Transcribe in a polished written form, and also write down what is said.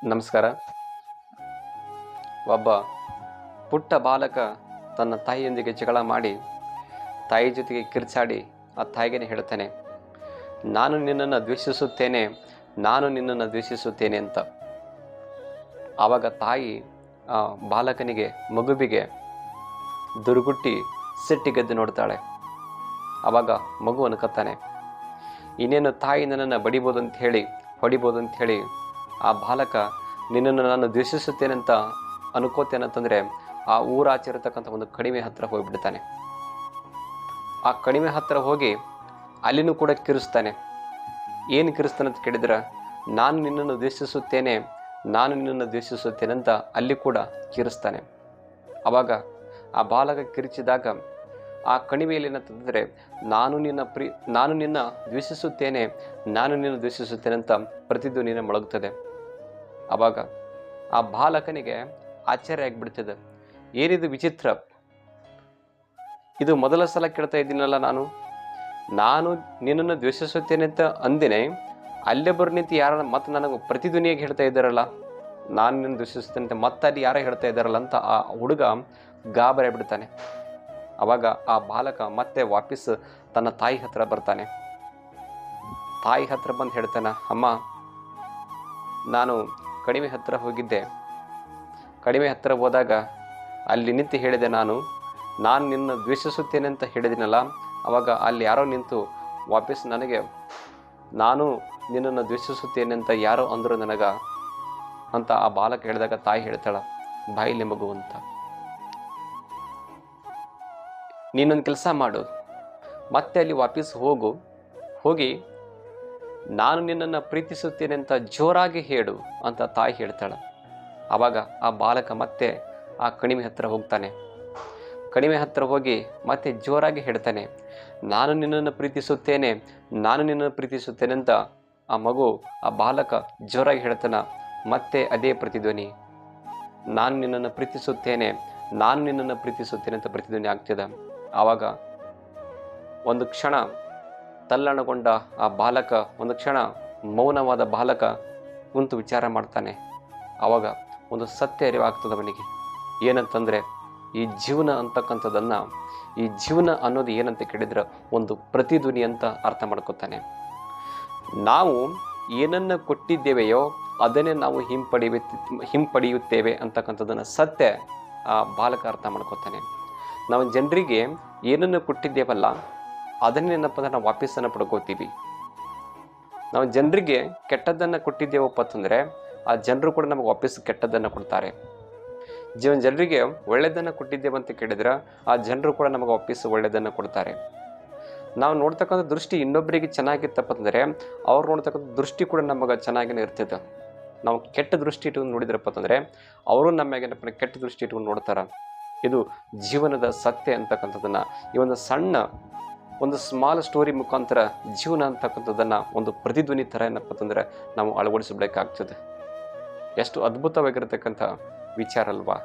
ನಮಸ್ಕಾರ. ಒಬ್ಬ ಪುಟ್ಟ ಬಾಲಕ ತನ್ನ ತಾಯಿಯೊಂದಿಗೆ ಜಗಳ ಮಾಡಿ ತಾಯಿ ಜೊತೆಗೆ ಕಿರ್ಚಾಡಿ ಆ ತಾಯಿಗೆ ಹೇಳ್ತಾನೆ, ನಾನು ನಿನ್ನನ್ನು ದ್ವೇಷಿಸುತ್ತೇನೆ, ನಾನು ನಿನ್ನನ್ನು ದ್ವೇಷಿಸುತ್ತೇನೆ ಅಂತ. ಆವಾಗ ತಾಯಿ ಆ ಬಾಲಕನಿಗೆ, ಮಗುವಿಗೆ ದುರ್ಗುಟ್ಟಿ ಸಿಟ್ಟಿಗೆದ್ದು ನೋಡ್ತಾಳೆ. ಆವಾಗ ಮಗು ಅನ್ಕೋತಾನೆ, ಇನ್ನೇನು ತಾಯಿ ನನ್ನನ್ನು ಬಡಿಬೋದು ಅಂತ ಹೇಳಿ, ಹೊಡಿಬೋದು ಅಂತ ಹೇಳಿ ಆ ಬಾಲಕ ನಿನ್ನನ್ನು ನಾನು ದ್ವೇಷಿಸುತ್ತೇನೆ ಅಂತ ಅನ್ಕೋತೇನಂತಂದರೆ ಆ ಊರಾಚಿರತಕ್ಕಂಥ ಒಂದು ಕಣಿವೆ ಹತ್ತಿರ ಹೋಗಿಬಿಡ್ತಾನೆ. ಆ ಕಣಿವೆ ಹತ್ತಿರ ಹೋಗಿ ಅಲ್ಲಿನೂ ಕೂಡ ಕಿರಿಸ್ತಾನೆ. ಏನು ಕಿರಿಸ್ತಾನೆ ಅಂತ ಕೇಳಿದ್ರೆ, ನಾನು ನಿನ್ನನ್ನು ದ್ವೇಷಿಸುತ್ತೇನೆ, ನಾನು ನಿನ್ನನ್ನು ದ್ವೇಷಿಸುತ್ತೇನೆ ಅಂತ ಅಲ್ಲಿ ಕೂಡ ಕಿರಿಸ್ತಾನೆ. ಆವಾಗ ಆ ಬಾಲಕ ಕಿರಿಚಿದಾಗ ಆ ಕಣಿವೆಯಲ್ಲಿ ಏನಂತಂದರೆ, ನಾನು ನಿನ್ನ ದ್ವೇಷಿಸುತ್ತೇನೆ, ನಾನು ನಿನ್ನ ದ್ವೇಷಿಸುತ್ತೇನೆ ಅಂತ ಪ್ರತಿಧ್ವನಿನ ಮೊಳಗುತ್ತದೆ. ಆವಾಗ ಆ ಬಾಲಕನಿಗೆ ಆಶ್ಚರ್ಯ ಆಗಿಬಿಡ್ತದೆ. ಏನಿದು ವಿಚಿತ್ರ, ಇದು ಮೊದಲ ಸಲ ಕೇಳ್ತಾ ಇದ್ದೀನಲ್ಲ, ನಾನು ನಿನ್ನನ್ನು ದ್ವೇಷಿಸುತ್ತೇನೆ ಅಂತ ಅಂದಿನೇ ಅಲ್ಲೇ ಬರೋ ನಿಂತು ಯಾರ ಮತ್ತೆ ನನಗೆ ಪ್ರತಿಧ್ವನಿಯಾಗಿ ಹೇಳ್ತಾ ಇದ್ದಾರಲ್ಲ, ನಾನು ನಿನ್ನ ದ್ವೇಷಿಸುತ್ತೇನೆ ಅಂತ ಮತ್ತೆ ಅಲ್ಲಿ ಯಾರೋ ಹೇಳ್ತಾ ಇದ್ದಾರಲ್ಲ ಅಂತ ಆ ಹುಡುಗ ಗಾಬರಿ ಬಿಡ್ತಾನೆ. ಆವಾಗ ಆ ಬಾಲಕ ಮತ್ತೆ ವಾಪಸ್ ತನ್ನ ತಾಯಿ ಹತ್ರ ಬರ್ತಾನೆ. ತಾಯಿ ಹತ್ರ ಬಂದು ಹೇಳ್ತಾನೆ, ಅಮ್ಮ, ನಾನು ಕಡಿಮೆ ಹತ್ತಿರ ಹೋಗಿದ್ದೆ. ಕಡಿಮೆ ಹತ್ತಿರ ಹೋದಾಗ ಅಲ್ಲಿ ನಿಂತು ಹೇಳಿದೆ, ನಾನು ನಿನ್ನ ದ್ವೇಷಿಸುತ್ತೇನೆ ಅಂತ ಹೇಳಿದಿನಲ್ಲ. ಆವಾಗ ಅಲ್ಲಿ ಯಾರೋ ನಿಂತು ವಾಪಸ್ ನನಗೆ ನಾನು ನಿನ್ನನ್ನು ದ್ವೇಷಿಸುತ್ತೇನೆ ಅಂತ ಯಾರೋ ಅಂದರು ನನಗ ಅಂತ ಆ ಬಾಲಕ ಹೇಳಿದಾಗ ತಾಯಿ ಹೇಳ್ತಾಳ, ಬಾಯಿಲೆ ಮಗು ಅಂತ, ನೀನೊಂದು ಕೆಲಸ ಮಾಡು, ಮತ್ತೆ ಅಲ್ಲಿ ವಾಪಸ್ ಹೋಗಿ ನಾನು ನಿನ್ನನ್ನು ಪ್ರೀತಿಸುತ್ತೇನೆ ಅಂತ ಜೋರಾಗಿ ಹೇಳು ಅಂತ ತಾಯಿ ಹೇಳ್ತಾಳೆ. ಆವಾಗ ಆ ಬಾಲಕ ಮತ್ತೆ ಆ ಕಣಿವೆ ಹತ್ತಿರ ಹೋಗ್ತಾನೆ. ಕಣಿವೆ ಹತ್ತಿರ ಹೋಗಿ ಮತ್ತೆ ಜೋರಾಗಿ ಹೇಳ್ತಾನೆ, ನಾನು ನಿನ್ನನ್ನು ಪ್ರೀತಿಸುತ್ತೇನೆ, ನಾನು ನಿನ್ನನ್ನು ಪ್ರೀತಿಸುತ್ತೇನೆ ಅಂತ ಆ ಬಾಲಕ ಜೋರಾಗಿ ಹೇಳ್ತಾನೆ. ಮತ್ತೆ ಅದೇ ಪ್ರತಿಧ್ವನಿ, ನಾನು ನಿನ್ನನ್ನು ಪ್ರೀತಿಸುತ್ತೇನೆ, ನಾನು ನಿನ್ನನ್ನು ಪ್ರೀತಿಸುತ್ತೇನೆ ಅಂತ ಪ್ರತಿಧ್ವನಿ ಆಗ್ತದೆ. ಆವಾಗ ಒಂದು ಕ್ಷಣ ತಲ್ಲಣಗೊಂಡ ಆ ಬಾಲಕ, ಒಂದು ಕ್ಷಣ ಮೌನವಾದ ಬಾಲಕ ಕುಂತು ವಿಚಾರ ಮಾಡ್ತಾನೆ. ಆವಾಗ ಒಂದು ಸತ್ಯ ಅರಿವಾಗ್ತದೆ ಅವನಿಗೆ. ಏನಂತಂದರೆ, ಈ ಜೀವನ ಅಂತಕ್ಕಂಥದ್ದನ್ನು, ಈ ಜೀವನ ಅನ್ನೋದು ಏನಂತ ಕೇಳಿದ್ರೆ ಒಂದು ಪ್ರತಿಧ್ವನಿ ಅಂತ ಅರ್ಥ ಮಾಡ್ಕೊತಾನೆ. ನಾವು ಏನನ್ನು ಕೊಟ್ಟಿದ್ದೇವೆಯೋ ಅದನ್ನೇ ನಾವು ಹಿಂಪಡೆಯುತ್ತೇವೆ ಅಂತಕ್ಕಂಥದ್ದನ್ನು ಸತ್ಯ ಆ ಬಾಲಕ ಅರ್ಥ ಮಾಡ್ಕೊತಾನೆ. ನಾವು ಜನರಿಗೆ ಏನನ್ನು ಕೊಟ್ಟಿದ್ದೇವಲ್ಲ ಅದನ್ನೇ ಏನಪ್ಪ ಅಂದ್ರೆ ನಾವು ವಾಪಸ್ಸನ್ನು ಪಡ್ಕೋತೀವಿ. ನಾವು ಜನರಿಗೆ ಕೆಟ್ಟದ್ದನ್ನು ಕೊಟ್ಟಿದ್ದೇವಪ್ಪ ಅಂತಂದರೆ ಆ ಜನರು ಕೂಡ ನಮಗೆ ವಾಪಸ್ ಕೆಟ್ಟದ್ದನ್ನು ಕೊಡ್ತಾರೆ. ಜನರಿಗೆ ಒಳ್ಳೆಯದನ್ನು ಕೊಟ್ಟಿದ್ದೇವಂತ ಕೇಳಿದ್ರೆ ಆ ಜನರು ಕೂಡ ನಮಗೆ ವಾಪಸ್ ಒಳ್ಳೆಯದನ್ನು ಕೊಡ್ತಾರೆ. ನಾವು ನೋಡ್ತಕ್ಕಂಥ ದೃಷ್ಟಿ ಇನ್ನೊಬ್ಬರಿಗೆ ಚೆನ್ನಾಗಿತ್ತಪ್ಪ ಅಂದರೆ ಅವ್ರು ನೋಡ್ತಕ್ಕಂಥ ದೃಷ್ಟಿ ಕೂಡ ನಮಗೆ ಚೆನ್ನಾಗಿನೇ ಇರ್ತದೆ. ನಾವು ಕೆಟ್ಟ ದೃಷ್ಟಿ ಇಟ್ಕೊಂಡು ನೋಡಿದ್ರಪ್ಪ ಅಂತಂದರೆ ಅವರು ನಮಗೆ ಕೆಟ್ಟ ದೃಷ್ಟಿ ಇಟ್ಕೊಂಡು ನೋಡ್ತಾರೆ. ಇದು ಜೀವನದ ಸತ್ಯ ಅಂತಕ್ಕಂಥದ್ದನ್ನು ಈ ಒಂದು ಸ್ಮಾಲ್ ಸ್ಟೋರಿ ಮುಖಾಂತರ ಜೀವನ ಅಂತಕ್ಕಂಥದ್ದನ್ನು ಒಂದು ಪ್ರತಿಧ್ವನಿ ಥರ ಏನಪ್ಪ ಅಂತಂದರೆ ನಾವು ಅಳವಡಿಸಬೇಕಾಗ್ತದೆ. ಎಷ್ಟು ಅದ್ಭುತವಾಗಿರತಕ್ಕಂಥ ವಿಚಾರ ಅಲ್ವಾ?